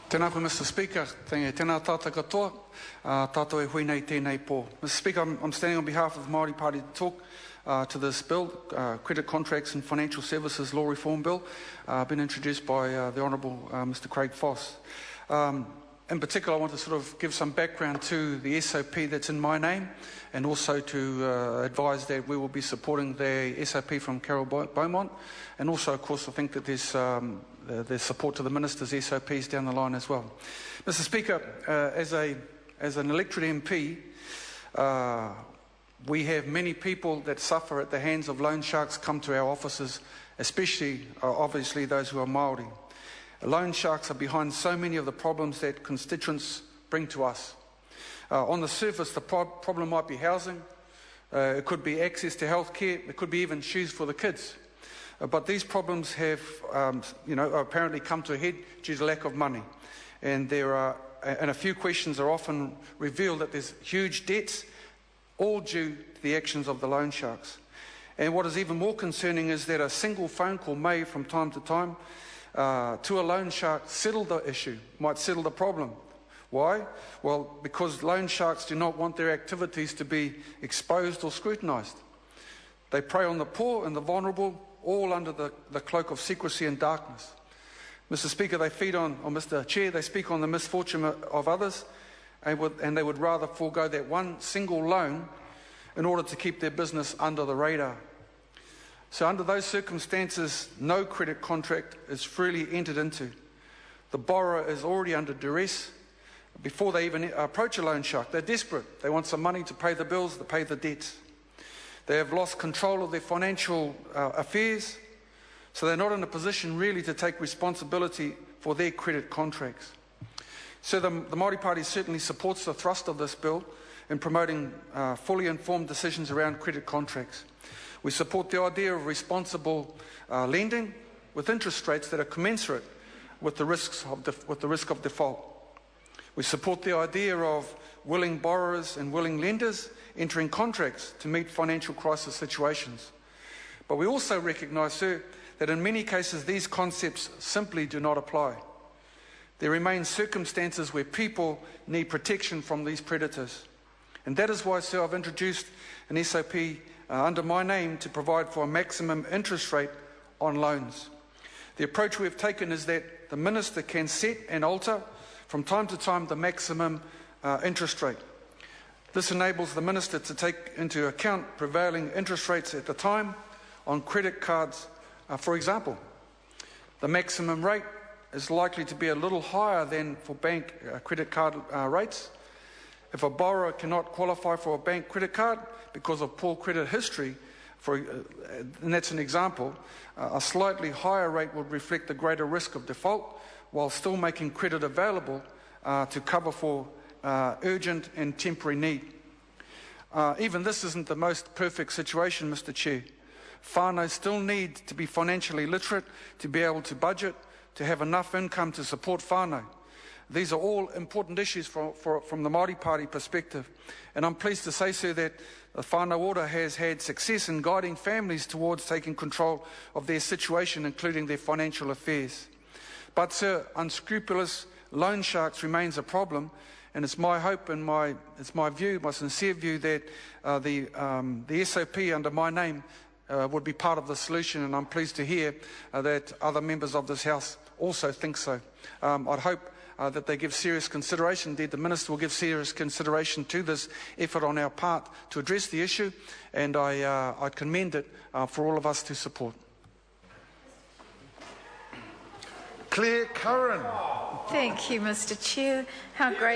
Tēnā koe, Mr. Speaker. Tēnā tātou katoa, tātou e hui nei tēnei pō. Mr. Speaker, I'm standing on behalf of the Māori Party to talk to this bill, Credit Contracts and Financial Services Law Reform Bill, been introduced by the Honourable Mr. Craig Foss. In particular, I want to sort of give some background to the SOP that's in my name, and also to advise that we will be supporting the SOP from Carol Beaumont, and also, of course, I think that there's support to the Minister's SOPs down the line as well. Mr. Speaker, as an elected MP, we have many people that suffer at the hands of loan sharks come to our offices, especially, obviously, those who are Māori. Loan sharks are behind so many of the problems that constituents bring to us. On the surface, the problem might be housing, it could be access to health care, it could be even shoes for the kids. But these problems have, apparently come to a head due to lack of money. And a few questions are often revealed that there's huge debts, all due to the actions of the loan sharks. And what is even more concerning is that a single phone call may, from time to time, to a loan shark settle the issue, might settle the problem. Why? Well, because loan sharks do not want their activities to be exposed or scrutinised. They prey on the poor and the vulnerable, all under the cloak of secrecy and darkness. Mr. Speaker, they feed on, or Mr. Chair, they speak on the misfortune of others, and they would rather forego that one single loan in order to keep their business under the radar. So under those circumstances, no credit contract is freely entered into. The borrower is already under duress. Before they even approach a loan shark, they're desperate. They want some money to pay the bills, to pay the debts. They have lost control of their financial affairs, so they're not in a position really to take responsibility for their credit contracts. So the Māori Party certainly supports the thrust of this bill in promoting fully informed decisions around credit contracts. We support the idea of responsible lending with interest rates that are commensurate with the risk of default. We support the idea of willing borrowers and willing lenders entering contracts to meet financial crisis situations. But we also recognise, sir, that in many cases these concepts simply do not apply. There remain circumstances where people need protection from these predators. And that is why, sir, I've introduced an SOP under my name to provide for a maximum interest rate on loans. The approach we have taken is that the Minister can set and alter from time to time the maximum interest rate. This enables the Minister to take into account prevailing interest rates at the time on credit cards, for example. The maximum rate is likely to be a little higher than for bank credit card rates. If a borrower cannot qualify for a bank credit card because of poor credit history, and that's an example, a slightly higher rate would reflect the greater risk of default while still making credit available to cover for urgent and temporary need. Even this isn't the most perfect situation, Mr. Chair. Whānau still need to be financially literate to be able to budget, to have enough income to support whānau. These are all important issues from the Māori Party perspective. And I'm pleased to say, sir, that the whānau order has had success in guiding families towards taking control of their situation, including their financial affairs. But, sir, unscrupulous loan sharks remains a problem, and it's my hope and my sincere view that the SOP under my name would be part of the solution, and I'm pleased to hear that other members of this House also think so. I'd hope that they give serious consideration. Indeed, the Minister will give serious consideration to this effort on our part to address the issue, and I commend it for all of us to support. Claire Curran. Thank you, Mr. Chair. How great.